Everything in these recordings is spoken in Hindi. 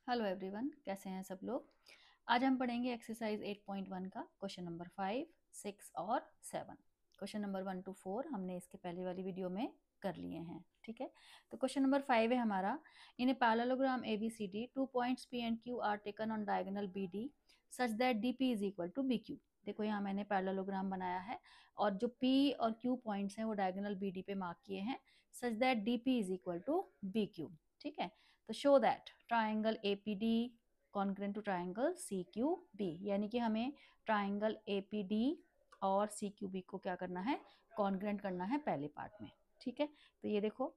हेलो एवरीवन, कैसे हैं सब लोग। आज हम पढ़ेंगे एक्सरसाइज 8.1 का क्वेश्चन नंबर 5, 6 और 7। क्वेश्चन नंबर 1 to 4 हमने इसके पहले वाली वीडियो में कर लिए हैं। ठीक है, तो क्वेश्चन नंबर 5 है हमारा। In a parallelogram ABCD 2 points P and Q are taken on diagonal BD such that DP is equal to BQ। देखो यहाँ मैंने पैरेललोग्राम बनाया है और जो P और Q पॉइंट्स हैं वो डायगोनल BD पे मार्क किए हैं, such that DP is equal to BQ। ठीक है, तो show that triangle APD congruent to triangle CQB, यानी कि हमें ट्राइंगल APD और CQB को क्या करना है, कॉन्ग्रेंट करना है पहले पार्ट में। ठीक है, तो ये देखो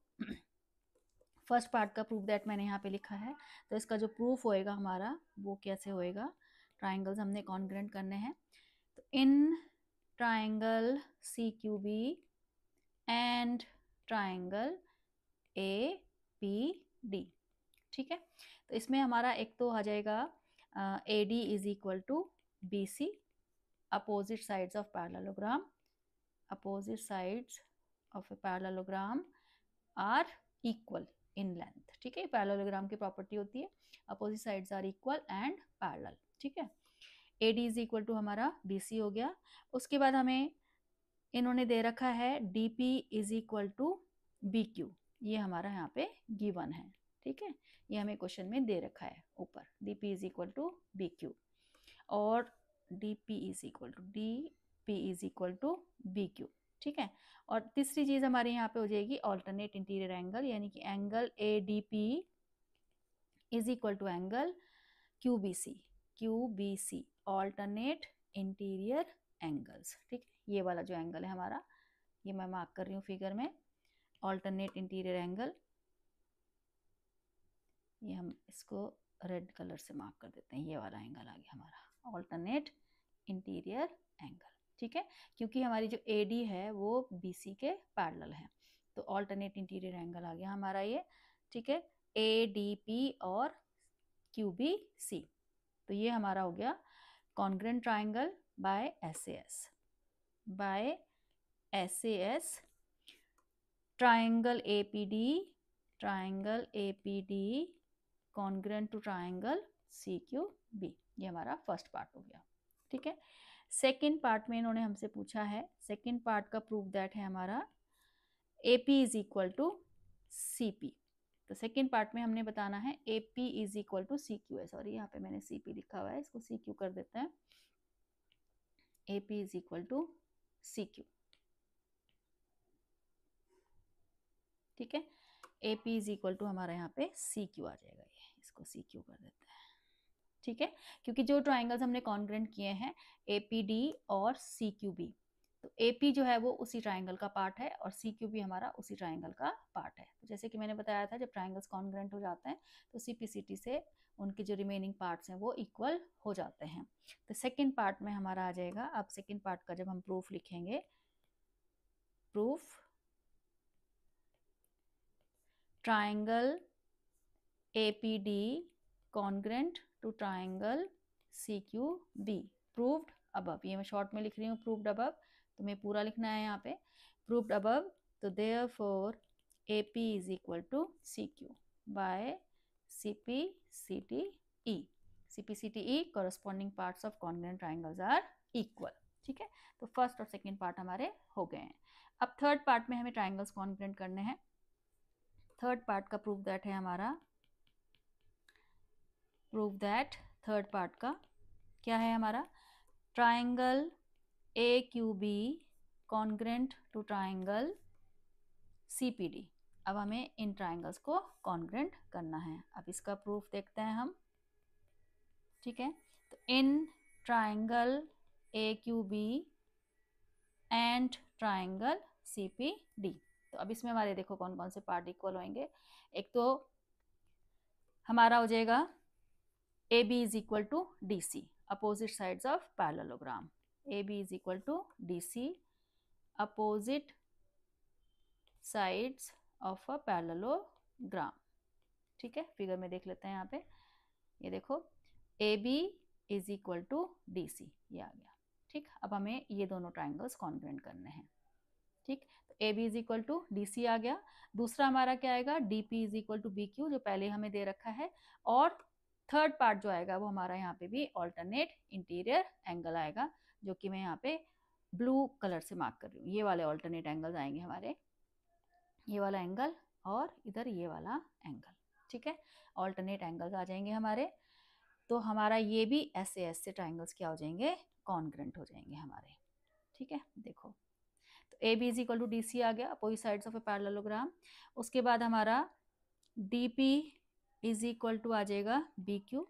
फर्स्ट पार्ट का प्रूफ दैट मैंने यहाँ पे लिखा है। तो इसका जो प्रूफ होएगा हमारा वो कैसे होएगा, ट्राइंगल्स हमने कॉन्ग्रेंट करने हैं। तो in triangle CQB and triangle APD। ठीक है, तो इसमें हमारा एक तो आ जाएगा AD is equal to BC, opposite sides of parallelogram, opposite sides of a parallelogram are equal in length. ठीक है, पैरेललोग्राम की प्रॉपर्टी होती है opposite sides are equal and parallel. ठीक है, AD इज इक्वल टू हमारा BC हो गया। उसके बाद हमें इन्होंने दे रखा है DP is equal to BQ, ये हमारा यहाँ पे गिवन है। ठीक है, ये हमें क्वेश्चन में दे रखा है ऊपर, DP is equal to BQ और DP is equal to BQ। ठीक है, और तीसरी चीज हमारे यहाँ पे हो जाएगी ऑल्टरनेट इंटीरियर एंगल, यानी कि angle ADP is equal to angle QBC alternate interior angles. ठीक है, ये वाला जो एंगल है हमारा, ये मैं मार्क कर रही हूँ फिगर में, ऑल्टरनेट इंटीरियर एंगल। ये हम इसको रेड कलर से मार्क कर देते हैं, ये वाला एंगल आ गया हमारा ऑल्टरनेट इंटीरियर एंगल। ठीक है, क्योंकि हमारी जो AD है वो BC के पैरेलल है, तो ऑल्टरनेट इंटीरियर एंगल आ गया हमारा ये। ठीक है, ADP और QBC, तो ये हमारा हो गया congruent triangle by SAS triangle APD congruent to triangle CQB, ये हमारा फर्स्ट पार्ट हो गया। ठीक है, सेकेंड पार्ट में इन्होंने हमसे पूछा है, सेकेंड पार्ट का प्रूफ दैट है हमारा AP is equal to CP। तो सेकेंड पार्ट में हमने बताना है AP is equal to CQ है, सॉरी यहाँ पे मैंने CP लिखा हुआ है, इसको CQ कर देते हैं। AP is equal to CQ। ठीक है, AP इज इक्वल टू हमारा यहाँ पे CQ आ जाएगा, ये इसको CQ कर देते हैं। ठीक है, क्योंकि जो ट्राइंगल्स हमने कॉन्ग्रेंट किए हैं APD और CQB, तो AP जो है वो उसी ट्राइंगल का पार्ट है और CQB हमारा उसी ट्राइंगल का पार्ट है। तो जैसे कि मैंने बताया था, जब ट्राइंगल्स कॉन्ग्रेंट हो जाते हैं तो CPCT से उनके जो रिमेनिंग पार्ट्स हैं वो इक्वल हो जाते हैं। तो सेकेंड पार्ट में हमारा आ जाएगा, अब सेकेंड पार्ट का जब हम प्रूफ लिखेंगे, proof triangle APD congruent to triangle CQB proved above, ये मैं शॉर्ट में लिख रही हूँ प्रूव्ड अबव, तो मैं पूरा लिखना है यहाँ पे प्रूव्ड अबव। तो therefore AP is equal to CQ by CPCTE corresponding parts of congruent triangles are equal. ठीक है, तो फर्स्ट और सेकेंड पार्ट हमारे हो गए हैं। अब थर्ड पार्ट में हमें ट्राइंगल्स कॉन्ग्रेंट करने हैं। थर्ड पार्ट का प्रूफ दैट है हमारा, प्रूफ दैट थर्ड पार्ट का क्या है हमारा, triangle AQB congruent to triangle CPD। अब हमें इन ट्राइंगल्स को कॉन्ग्रेंट करना है। अब इसका प्रूफ देखते हैं हम। ठीक है, तो in triangle AQB and triangle CPD, तो अब इसमें हमारे देखो कौन कौन से पार्ट इक्वल होंगे। एक तो हमारा हो जाएगा AB is equal to DC, opposite sides of parallelogram. AB is equal to DC, opposite sides of a parallelogram. ठीक है, फिगर में देख लेते हैं यहाँ पे, ये देखो AB is equal to DC, ये आ गया। ठीक, अब हमें ये दोनों ट्राइंगल्स कॉन्ग्रेंट करने हैं। ठीक, तो AB is equal to DC आ गया। दूसरा हमारा क्या आएगा, DP is equal to BQ, जो पहले हमें दे रखा है, और थर्ड पार्ट जो आएगा वो हमारा यहाँ पे भी ऑल्टरनेट इंटीरियर एंगल आएगा, जो कि मैं यहाँ पे ब्लू कलर से मार्क कर रही हूँ। ये वाले ऑल्टरनेट एंगल्स आएंगे हमारे, ये वाला एंगल और इधर ये वाला एंगल, ठीक है, ऑल्टरनेट एंगल्स आ जाएंगे हमारे। तो हमारा ये भी SAS से ट्राइंगल्स क्या हो जाएंगे, कॉन्ग्रेंट हो जाएंगे हमारे, ठीक है। देखो तो AB is equal to DC आ गया, opposite sides of a parallelogram. उसके बाद हमारा DP इज इक्वल टू आ जाएगा BQ,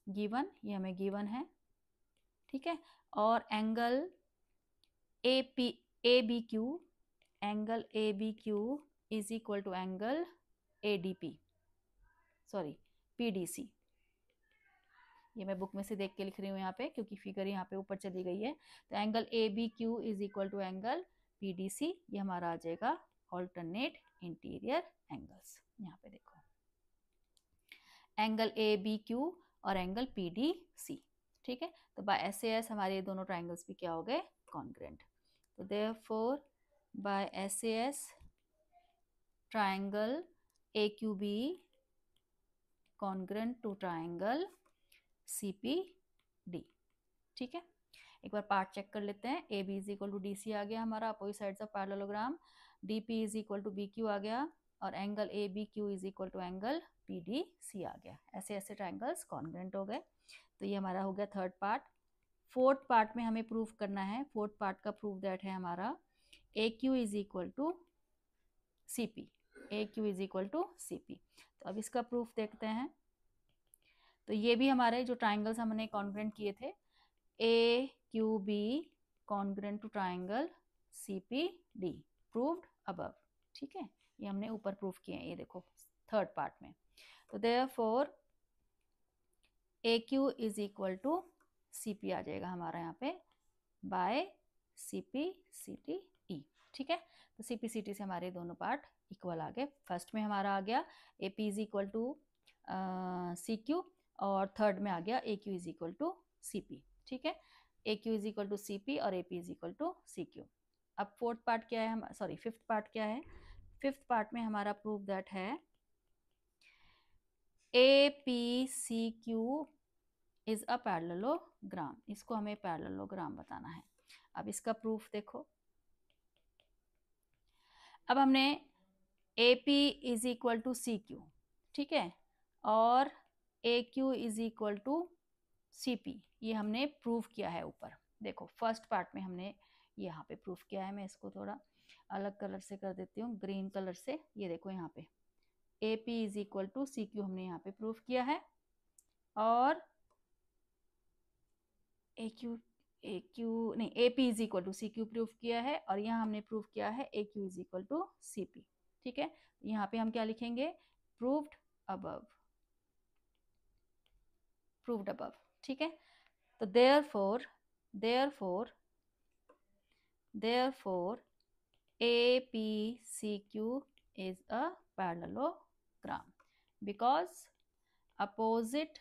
गिवन, ये हमें गिवन है, ठीक है। और angle ABQ, angle ABQ is equal to angle ADP, sorry PDC। ये मैं बुक में से देख के लिख रही हूँ यहाँ पे, क्योंकि फिगर यहाँ पे ऊपर चली गई है। तो angle ABQ is equal to angle PDC, ये हमारा आ जाएगा ऑल्टरनेट इंटीरियर एंगल्स। यहाँ पे देखो एंगल ABQ और एंगल PDC, ठीक है। तो बाय SAS हमारे ये दोनों ट्राइंगल्स भी क्या हो गए, कॉन्ग्रेंट। तो therefore by SAS triangle AQB congruent to triangle CPD, ठीक है। एक बार पार्ट चेक कर लेते हैं। AB is equal to DC आ गया हमारा, opposite sides of parallelogram. DP is equal to BQ आ गया, और angle ABQ is equal to angle PDC आ गया। ऐसे ऐसे ट्राइंगल्स कॉन्ग्रेंट हो गए। तो ये हमारा हो गया थर्ड पार्ट। फोर्थ पार्ट में हमें प्रूफ करना है। फोर्थ पार्ट का प्रूफ दैट है हमारा AQ is equal to CP, AQ is equal to CP। तो अब इसका प्रूफ देखते हैं। तो ये भी हमारे जो ट्राइंगल्स हमने कॉन्ग्रेंट किए थे, AQB congruent to triangle CPD, proved above, ठीक है। ये हमने ऊपर प्रूफ किए हैं, ये देखो थर्ड पार्ट में। तो therefore AQ is equal to CP आ जाएगा हमारा यहाँ पे बाय CPCTE, ठीक है। तो CPCT से हमारे दोनों पार्ट इक्वल आ गए। फर्स्ट में हमारा आ गया AP is equal to CQ, और थर्ड में आ गया AQ is equal to CP, ठीक है। AQ is equal to CP और AP is equal to CQ। अब फोर्थ पार्ट क्या है, सॉरी फिफ्थ पार्ट क्या है। फिफ्थ पार्ट में हमारा प्रूफ दैट है APCQ इज अ पैरेललोग्राम। इसको हमें पैरेललोग्राम बताना है। अब इसका प्रूफ देखो। अब हमने AP is equal to CQ, ठीक है, और AQ is equal to CP, ये हमने प्रूफ किया है ऊपर। देखो फर्स्ट पार्ट में हमने यहाँ पे प्रूफ किया है। मैं इसको थोड़ा अलग कलर से कर देती हूँ, ग्रीन कलर से। ये देखो यहाँ पे AP is equal to CQ हमने यहाँ पे प्रूफ किया है, और AP is equal to CQ proof किया है, और यहाँ हमने प्रूफ किया है AQ is equal to CP, ठीक है। यहाँ पे हम क्या लिखेंगे, प्रूव्ड अबव, प्रूव्ड अबव, ठीक है। तो therefore APCQ is a parallelogram because opposite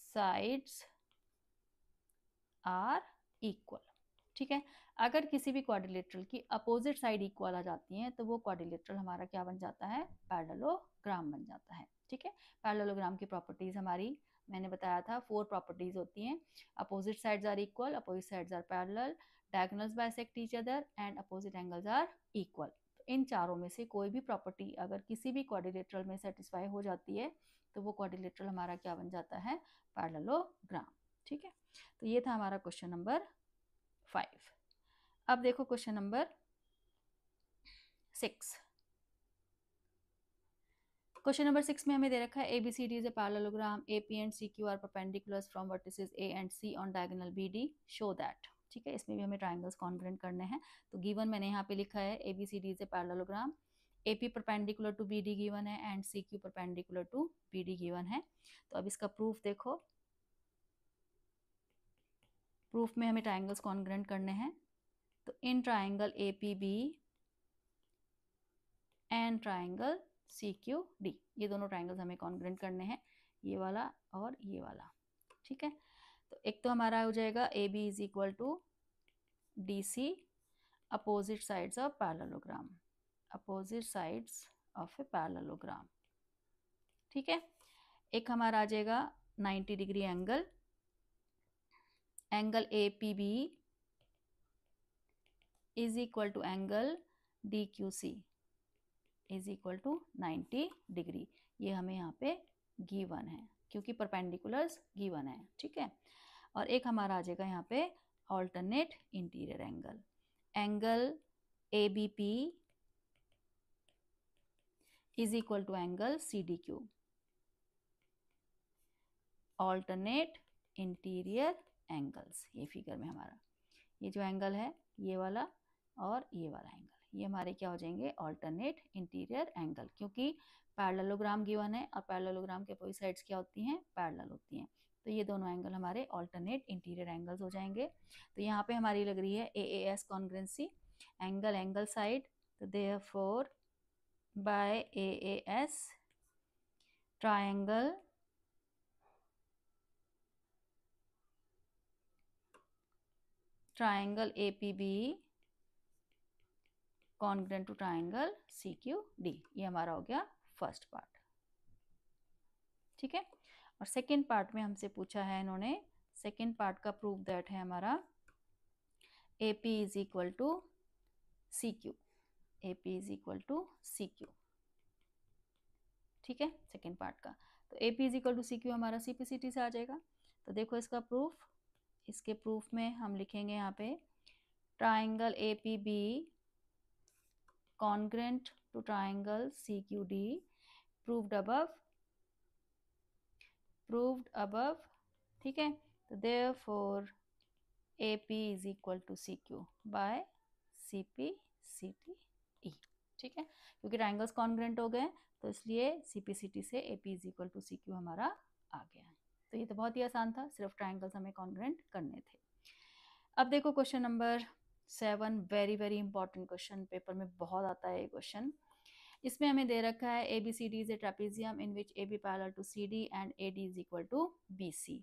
sides are equal, ठीक है। अगर किसी भी क्वाड्रिलेटरल की अपोजिट साइड इक्वल आ जाती हैं तो वो क्वाड्रिलेटरल हमारा क्या बन जाता है, पैरेललोग्राम बन जाता है, ठीक है। पैरेललोग्राम की प्रॉपर्टीज हमारी मैंने बताया था 4 प्रॉपर्टीज होती हैं। Opposite sides are equal, opposite sides are parallel, diagonals bisect each other and opposite angles are equal. तो इन चारों में से कोई भी प्रॉपर्टी अगर किसी भी क्वाड्रिलेटरल में सेटिस्फाई हो जाती है तो वो क्वाड्रिलेटरल हमारा क्या बन जाता है, पैरेललोग्राम, ठीक है। तो ये था हमारा क्वेश्चन नंबर 5। अब देखो क्वेश्चन नंबर 6। क्वेश्चन नंबर 6 में हमें दे रखा है ABCD is a parallelogram, AP and CQ are perpendicular from vertices A and C on diagonal BD, show that, ठीक है। इसमें भी हमें ट्राइंगल्स कॉन्ग्रेंट करने हैं। तो गिवन मैंने यहाँ पे लिखा है ABCD is a parallelogram, AP perpendicular to BD given है and CQ perpendicular to BD given है। तो अब इसका प्रूफ देखो। प्रूफ में हमें ट्राइंगल्स कॉन्ग्रेंट करने हैं। तो in triangle APB and triangle CQD, ये दोनों ट्राइंगल्स हमें कॉन्ग्रेंट करने हैं, ये वाला और ये वाला, ठीक है। तो एक तो हमारा हो जाएगा AB is equal to DC, opposite sides of parallelogram, opposite sides of a parallelogram, ठीक है। एक हमारा आ जाएगा 90 degree angle, angle APB is equal to angle DQC is equal to 90 degree. ये हमें यहाँ पे गिवन है क्योंकि परपेंडिकुलर्स गिवन है, ठीक है। और एक हमारा आ जाएगा यहाँ पे alternate interior angle, angle ABP is equal to angle CDQ, alternate interior angles. ये फिगर में हमारा ये जो एंगल है ये वाला और ये वाला एंगल, ये हमारे क्या हो जाएंगे ऑल्टरनेट इंटीरियर एंगल, क्योंकि पैरेललोग्राम गिवन है और पैरेललोग्राम के अपोजिट साइड्स क्या होती हैं, पैरेलल होती हैं। तो ये दोनों एंगल हमारे ऑल्टरनेट इंटीरियर एंगल्स हो जाएंगे। तो यहाँ पे हमारी लग रही है AAS congruency, angle angle side, तो therefore by AAS triangle APB congruent to triangle CQD। ये हमारा हो गया फर्स्ट पार्ट, ठीक है। और सेकेंड पार्ट में हमसे पूछा है इन्होंने, सेकेंड पार्ट का प्रूफ दैट है हमारा AP is equal to CQ, AP is equal to CQ, ठीक है, सेकेंड पार्ट का। तो AP is equal to CQ हमारा CPCT से आ जाएगा। तो देखो इसका प्रूफ, इसके प्रूफ में हम लिखेंगे यहाँ पे triangle APB congruent to triangle CQD proved above, ठीक है। तो therefore AP is equal to CQ by CPCTE, ठीक है, क्योंकि ट्राइंगल्स कॉन्ग्रुएंट हो गए तो इसलिए CPCT से AP is equal to CQ हमारा आ गया है। तो ये तो बहुत ही आसान था, सिर्फ ट्राइंगल्स हमें कॉन्ग्रुएंट करने थे। अब देखो question number 7, very very important question, paper में बहुत आता है ये क्वेश्चन। इसमें हमें दे रखा है ABCD is a trapezium in which AB parallel to CD and AD is equal to BC।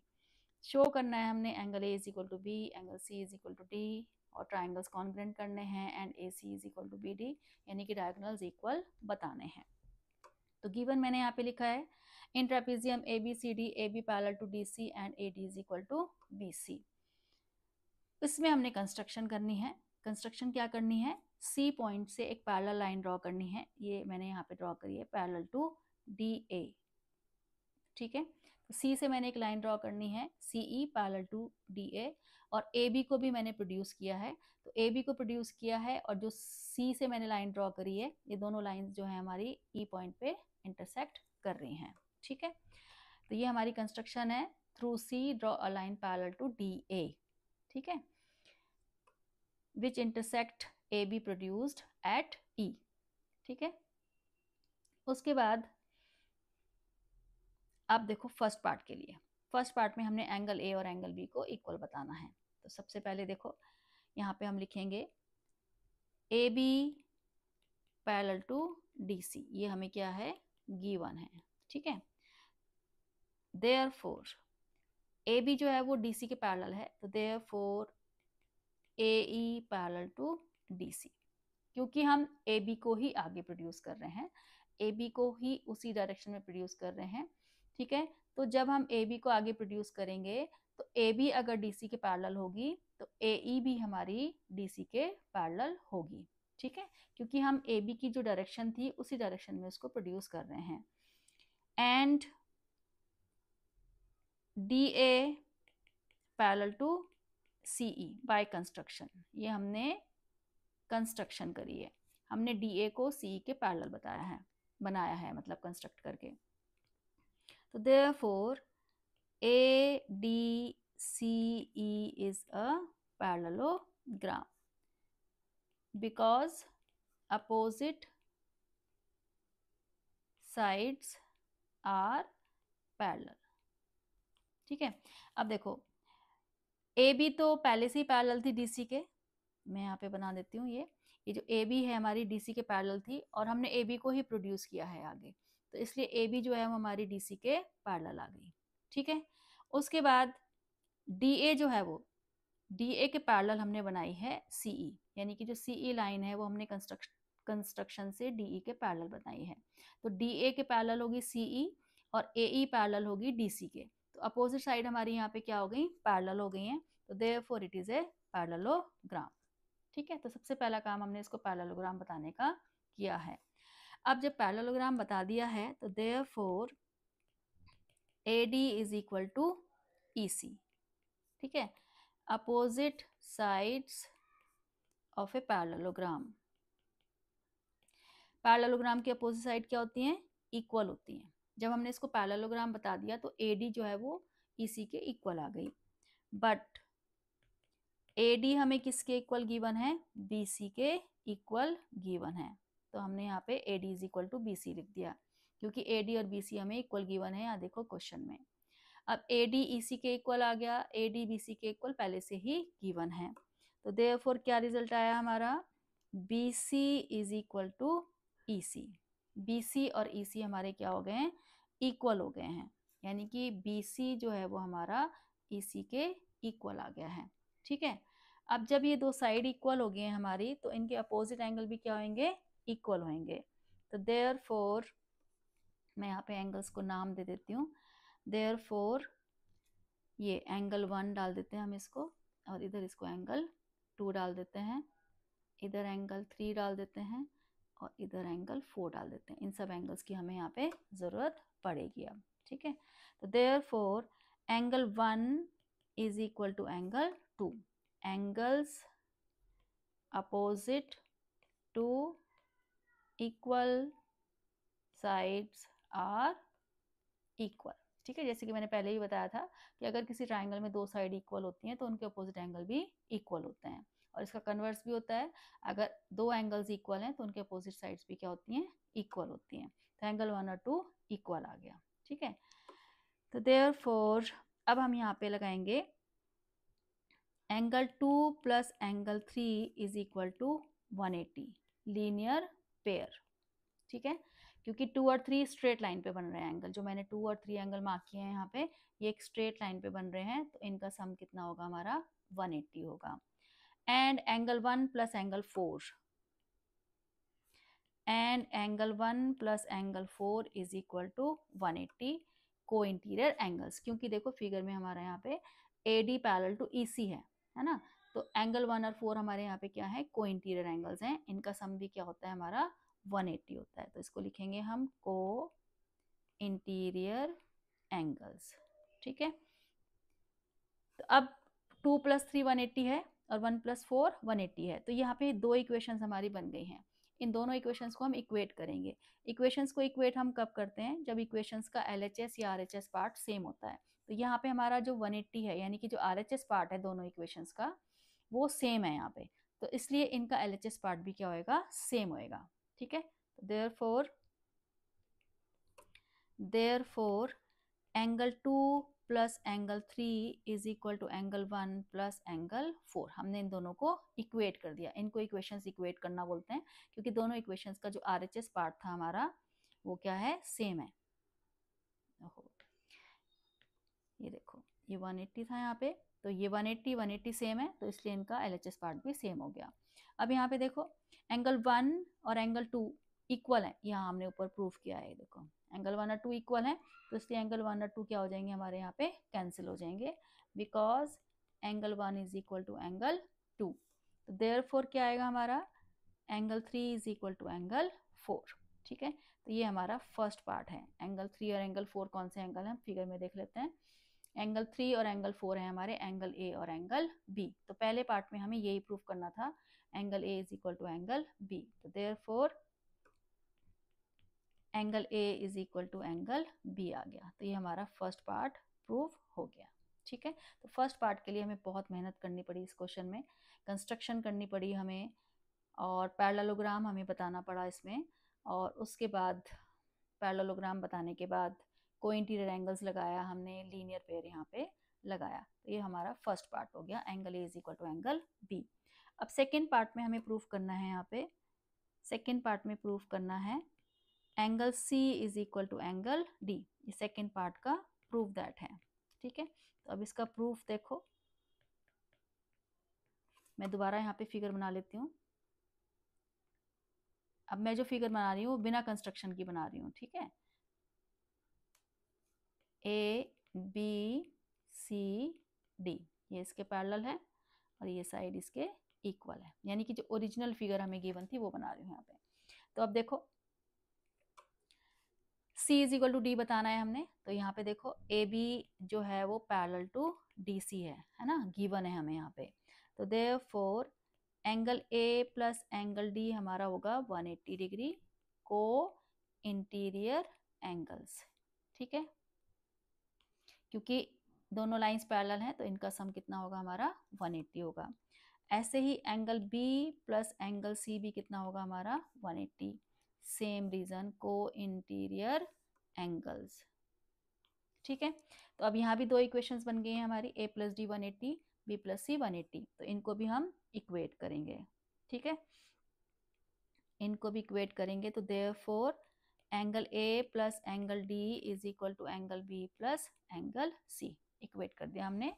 Show करना है हमने angle A is equal to B, angle C is equal to D और ट्राइंगल्स कॉन्ग्रुएंट करने हैं and AC is equal to BD, यानी कि डायगोनल्स इक्वल बताने हैं। तो गिवन मैंने यहाँ पे लिखा है in trapezium ABCD AB parallel to DC and AD is equal to BC। इसमें हमने कंस्ट्रक्शन करनी है। कंस्ट्रक्शन क्या करनी है, C पॉइंट से एक पैरेलल लाइन ड्रॉ करनी है, ये मैंने यहाँ पे ड्रॉ करी है पैरेलल टू DA, ठीक है। तो C से मैंने एक लाइन ड्रॉ करनी है CE पैरेलल टू DA, और AB को भी मैंने प्रोड्यूस किया है। तो AB को प्रोड्यूस किया है और जो C से मैंने लाइन ड्रॉ करी है, ये दोनों लाइंस जो है हमारी E पॉइंट पे इंटरसेक्ट कर रही हैं, ठीक है। तो ये हमारी कंस्ट्रक्शन है, through C draw a line parallel to DA, ठीक है, which intersect AB produced at E, ठीक है। उसके बाद अब देखो फर्स्ट पार्ट के लिए, फर्स्ट पार्ट में हमने एंगल A और एंगल B को इक्वल बताना है। तो सबसे पहले देखो यहाँ पे हम लिखेंगे AB पैरेलल टू DC, ये हमें क्या है गिवन है, ठीक है। देयरफॉर AB जो है वो DC के पैरेलल है, तो therefore AE parallel to DC, क्योंकि हम AB को ही आगे प्रोड्यूस कर रहे हैं, AB को ही उसी डायरेक्शन में प्रोड्यूस कर रहे हैं, ठीक है। तो जब हम AB को आगे प्रोड्यूस करेंगे तो AB अगर DC के पैरेलल होगी तो AE भी हमारी DC के पैरेलल होगी, ठीक है, क्योंकि हम AB की जो डायरेक्शन थी उसी डायरेक्शन में उसको प्रोड्यूस कर रहे हैं। And DA parallel to CE by construction, ये हमने कंस्ट्रक्शन करी है, हमने DA को CE के पैरेलल बनाया है मतलब कंस्ट्रक्ट करके। तो therefore ADCE is a parallelogram because opposite sides are parallel, ठीक है। अब देखो AB तो पहले से ही पैरेलल थी DC के, मैं यहाँ पे बना देती हूँ, ये जो AB है हमारी DC के पैरेलल थी और हमने AB को ही प्रोड्यूस किया है आगे, तो इसलिए AB जो है वो हमारी DC के पैरेलल आ गई, ठीक है। उसके बाद DA जो है वो DA के पैरेलल हमने बनाई है CE, यानी कि जो CE लाइन है वो हमने कंस्ट्रक्शन से DE के पैरेलल बनाई है। तो DA के पैरेलल होगी CE और AE पैरेलल होगी DC के, तो अपोजिट साइड हमारी यहाँ पे क्या हो गई, पैरेलल हो गई हैं, तो therefore it is a parallelogram. ठीक है, तो सबसे पहला काम हमने इसको पैरेललोग्राम बताने का किया है। अब जब पैरेललोग्राम बता दिया है तो therefore AD is equal to EC। ठीक है, opposite sides of a parallelogram. Parallelogram की अपोजिट साइड क्या होती हैं, इक्वल होती हैं। जब हमने इसको पैरेललोग्राम बता दिया तो AD जो है वो EC के इक्वल आ गई, बट AD हमें किसके इक्वल गिवन है, BC के इक्वल गिवन है। तो हमने यहाँ पे AD is equal to BC लिख दिया, क्योंकि AD और BC हमें इक्वल गिवन है, यहाँ देखो क्वेश्चन में। अब AD EC के इक्वल आ गया, AD BC के इक्वल पहले से ही गिवन है, तो देयरफॉर क्या रिजल्ट आया हमारा, BC is equal to EC। BC और EC हमारे क्या हो गए हैं, इक्वल हो गए हैं, यानी कि BC जो है वो हमारा EC के इक्वल आ गया है। ठीक है, अब जब ये दो साइड इक्वल हो गए हैं हमारी, तो इनके अपोजिट एंगल भी क्या होंगे, इक्वल होंगे। तो देयरफॉर मैं यहाँ पे एंगल्स को नाम दे देती हूँ। देयरफॉर ये एंगल 1 डाल देते हैं हम इसको, और इधर इसको एंगल 2 डाल देते हैं, इधर एंगल 3 डाल देते हैं, और इधर एंगल 4 डाल देते हैं। इन सब एंगल्स की हमें यहाँ पे ज़रूरत पड़ेगी अब। ठीक है, तो therefore angle 1 is equal to angle 2। Angles opposite to equal sides are equal. ठीक है, जैसे कि मैंने पहले ही बताया था कि अगर किसी ट्राइंगल में दो साइड इक्वल होती हैं तो उनके अपोजिट एंगल भी इक्वल होते हैं, और इसका कन्वर्स भी होता है, अगर दो एंगल्स इक्वल हैं तो उनके अपोजिट साइड्स भी क्या होती हैं, इक्वल होती हैं। तो एंगल 1 और 2 इक्वल आ गया। ठीक है, तो देयरफॉर अब हम यहाँ पे लगाएंगे angle 2 plus angle 3 is equal to 180, linear pair. ठीक है, क्योंकि 2 और 3 स्ट्रेट लाइन पे बन रहे हैं एंगल, जो मैंने 2 और 3 एंगल मार्क किए हैं यहाँ पे, ये एक स्ट्रेट लाइन पे बन रहे हैं, तो इनका सम कितना होगा हमारा, 180 होगा। And angle 1 plus angle 4, and angle 1 plus angle 4 is equal to 180 को इंटीरियर एंगल्स, क्योंकि देखो फिगर में हमारा यहाँ पे AD पैरेलल टू EC है ना, तो एंगल 1 और 4 हमारे यहाँ पे क्या है, को इंटीरियर एंगल्स हैं, इनका सम भी क्या होता है हमारा, 180 होता है। तो इसको लिखेंगे हम को इंटीरियर एंगल्स। ठीक है, तो अब 2 प्लस 3 180 है, और 1 प्लस 4 180 है, तो यहाँ पे दो इक्वेशंस हमारी बन गई हैं। इन दोनों इक्वेशंस को हम इक्वेट करेंगे। इक्वेशंस को इक्वेट हम कब करते हैं, जब इक्वेशंस का LHS या RHS पार्ट सेम होता है। तो यहाँ पे हमारा जो 180 है, यानी कि जो RHS पार्ट है दोनों इक्वेशंस का, वो सेम है यहाँ पे, तो इसलिए इनका LHS पार्ट भी क्या होएगा, सेम होएगा। ठीक है, therefore angle 2 plus angle 3 is equal to angle 1 plus angle 4। हमने इन दोनों को इक्वेट कर दिया। इनको इक्वेशंस इक्वेट करना बोलते हैं, क्योंकि दोनों इक्वेशंस का जो RHS पार्ट था हमारा, वो क्या है, सेम है। ये देखो, ये 180 था यहाँ पे, तो ये 180 सेम है, तो इसलिए इनका LHS पार्ट भी सेम हो गया। अब यहाँ पे देखो एंगल 1 और एंगल 2 इक्वल है, यहाँ हमने ऊपर प्रूफ किया है, देखो एंगल 1 और 2 इक्वल है, तो इसलिए एंगल 1 और 2 क्या हो जाएंगे हमारे यहाँ पे, कैंसिल हो जाएंगे, because angle 1 is equal to angle 2। तो देयरफॉर क्या आएगा हमारा, angle 3 is equal to angle 4। ठीक है, तो ये हमारा फर्स्ट पार्ट है। एंगल 3 और एंगल 4 कौन से एंगल हैं, फिगर में देख लेते हैं। एंगल 3 और एंगल 4 है हमारे एंगल A और एंगल B। तो पहले पार्ट में हमें यही प्रूफ करना था, angle A is equal to angle B। तो therefore angle A is equal to angle B आ गया। तो ये हमारा फर्स्ट पार्ट प्रूफ हो गया। ठीक है, तो फर्स्ट पार्ट के लिए हमें बहुत मेहनत करनी पड़ी, इस क्वेश्चन में कंस्ट्रक्शन करनी पड़ी हमें, और पैरेललोग्राम हमें बताना पड़ा इसमें, और उसके बाद पैरेललोग्राम बताने के बाद को इंटीरियर एंगल्स लगाया हमने, लीनियर पेयर यहाँ पे लगाया। तो ये हमारा फर्स्ट पार्ट हो गया, angle A is equal to angle B। अब सेकेंड पार्ट में हमें प्रूफ करना है, यहाँ पे सेकेंड पार्ट में प्रूफ करना है angle C is equal to angle D। ये सेकेंड पार्ट का प्रूफ दैट है। ठीक है, तो अब इसका प्रूफ देखो, मैं दोबारा यहाँ पे फिगर बना लेती हूँ। अब मैं जो फिगर बना रही हूँ बिना कंस्ट्रक्शन की बना रही हूँ। ठीक है, A बी सी डी, ये इसके पैरेलल है और ये साइड इसके इक्वल है, यानी कि जो ओरिजिनल फिगर हमें गिवन थी वो बना रही हूँ यहाँ पे। तो अब देखो C is equal to D बताना है हमने, तो यहाँ पे देखो ए बी जो है वो पैरेलल टू डी सी है ना, गिवन है हमें यहाँ पे। तो therefore angle A plus angle D हमारा होगा 180 डिग्री को इंटीरियर एंगल्स, ठीक है, क्योंकि दोनों लाइंस पैरेलल हैं तो इनका सम कितना होगा हमारा 180 होगा। ऐसे ही angle B plus angle C भी कितना होगा हमारा 180, सेम रीजन को इंटीरियर एंगल्स, ठीक है। तो अब यहाँ भी दो इक्वेशंस बन गई हैं हमारी, a plus D 180, b plus C 180, तो इनको भी हम इक्वेट करेंगे, ठीक है, इनको भी इक्वेट करेंगे। तो therefore angle a plus angle d is equal to angle b plus angle c, equate कर दिया हमने।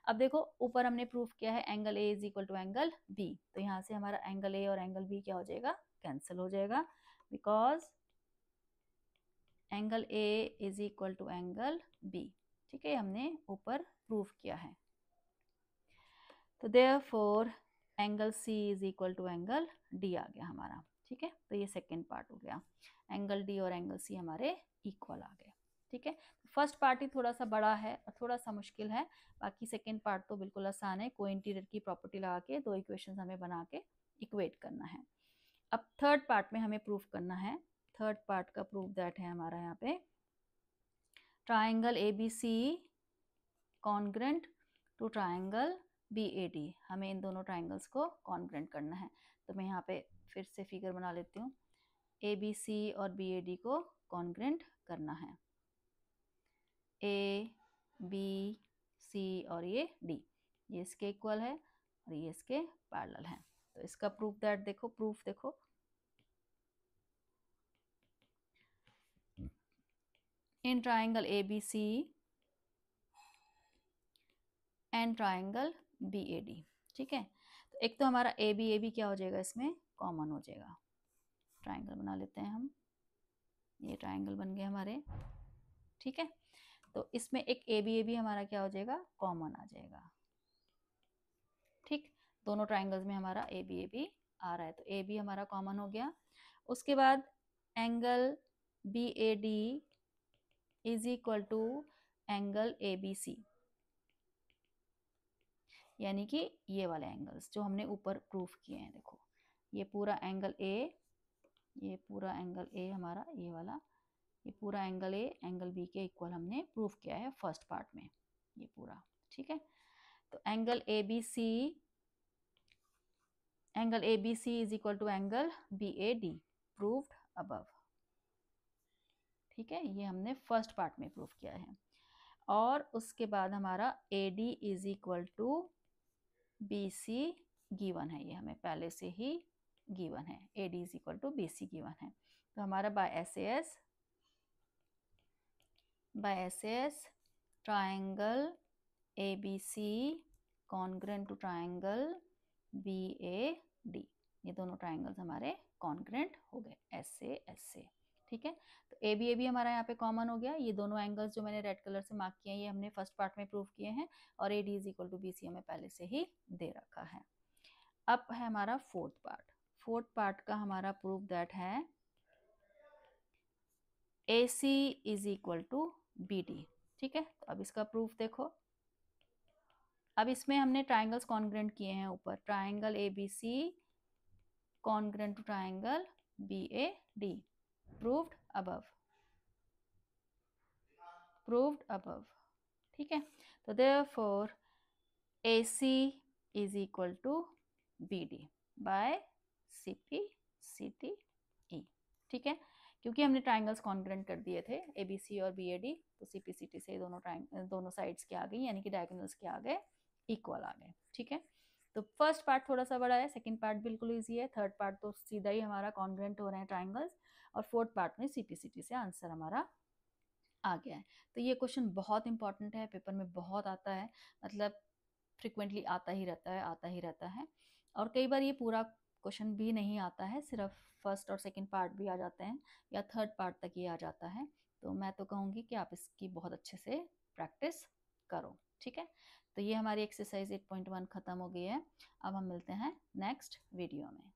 अब देखो ऊपर हमने प्रूफ किया है angle a is equal to angle b, तो यहाँ से हमारा एंगल a और एंगल b क्या हो जाएगा, कैंसिल हो जाएगा, because angle a is equal to angle b, ठीक है, हमने ऊपर प्रूफ किया है। तो therefore angle c is equal to angle d आ गया हमारा, ठीक है। तो ये सेकेंड पार्ट हो गया, एंगल d और एंगल c हमारे इक्वल आ गए, ठीक है। फर्स्ट पार्ट ही थोड़ा सा बड़ा है और थोड़ा सा मुश्किल है, बाकी सेकेंड पार्ट तो बिल्कुल आसान है, को इंटीरियर की प्रॉपर्टी लगा के दो इक्वेशंस हमें बना के इक्वेट करना है। अब थर्ड पार्ट में हमें प्रूफ करना है, थर्ड पार्ट का प्रूफ दैट है हमारा यहाँ पे triangle ABC congruent to triangle BAD, हमें इन दोनों ट्राइंगल्स को कॉन्ग्रेंट करना है। तो मैं यहाँ पे फिर से फिगर बना लेती हूँ, ABC और BAD को कॉन्ग्रेंट करना है, A B C और ये D, ये इसके इक्वल है और ये इसके पैरेलल है। तो इसका प्रूफ दैट देखो, प्रूफ देखो, in triangle ABC and triangle BAD, ठीक है। तो एक तो हमारा AB क्या हो जाएगा, इसमें कॉमन हो जाएगा, ट्राइंगल बना लेते हैं हम, ये ट्राइंगल बन गए हमारे, ठीक है। तो इसमें एक AB हमारा क्या हो जाएगा, कॉमन आ जाएगा, ठीक, दोनों ट्राइंगल्स में हमारा AB आ रहा है, तो AB हमारा कॉमन हो गया। उसके बाद angle BAD is equal to angle ABC, यानी कि ये वाले एंगल्स जो हमने ऊपर प्रूफ किए हैं, देखो ये पूरा एंगल A, ये पूरा एंगल A हमारा, ये वाला, ये पूरा एंगल A एंगल B के इक्वल हमने प्रूफ किया है फर्स्ट पार्ट में, ये पूरा, ठीक है। तो angle ABC is equal to angle BAD, proved above, ठीक है, ये हमने फर्स्ट पार्ट में प्रूफ किया है। और उसके बाद हमारा AD is equal to BC given है, ये हमें पहले से ही गिवन है, AD is equal to BC given है। तो हमारा by SAS triangle ABC congruent to triangle BAD, ये दोनों ट्राइंगल्स हमारे कॉन्ग्रेंट हो गए SAS से, ठीक है। तो AB हमारा यहाँ पे कॉमन हो गया, ये दोनों एंगल्स जो मैंने रेड कलर से मार्क किए हैं ये हमने फर्स्ट पार्ट में प्रूव किए हैं, और AD is equal to BC हमें पहले से ही दे रखा है। अब है हमारा फोर्थ पार्ट, फोर्थ पार्ट का हमारा प्रूफ दैट है AC is equal to BD, ठीक है। तो अब इसका प्रूफ देखो, अब इसमें हमने ट्राइंगल्स कॉन्ग्रेंट किए हैं ऊपर, triangle ABC congruent to triangle BAD, proved above, proved above, ठीक है। तो therefore AC is equal to BD by CPCTE, ठीक है, क्योंकि हमने ट्राइंगल्स कॉन्ग्रेंट कर दिए थे ABC और BAD, तो CPCT से दोनों साइड्स के आ गई, यानी कि डायगोनल्स के आ गए, इक्वल आ गए, ठीक है। तो फर्स्ट पार्ट थोड़ा सा बड़ा है, सेकंड पार्ट बिल्कुल इजी है, थर्ड पार्ट तो सीधा ही हमारा कॉन्ग्रेंट हो रहे हैं ट्राइंगल्स, और फोर्थ पार्ट में CPCT से आंसर हमारा आ गया है। तो ये क्वेश्चन बहुत इंपॉर्टेंट है, पेपर में बहुत आता है, मतलब फ्रिक्वेंटली आता ही रहता है, और कई बार ये पूरा क्वेश्चन भी नहीं आता है, सिर्फ फर्स्ट और सेकंड पार्ट भी आ जाते हैं, या थर्ड पार्ट तक ये आ जाता है। तो मैं तो कहूँगी कि आप इसकी बहुत अच्छे से प्रैक्टिस करो। ठीक है, तो ये हमारी एक्सरसाइज 8.1 खत्म हो गई है। अब हम मिलते हैं नेक्स्ट वीडियो में।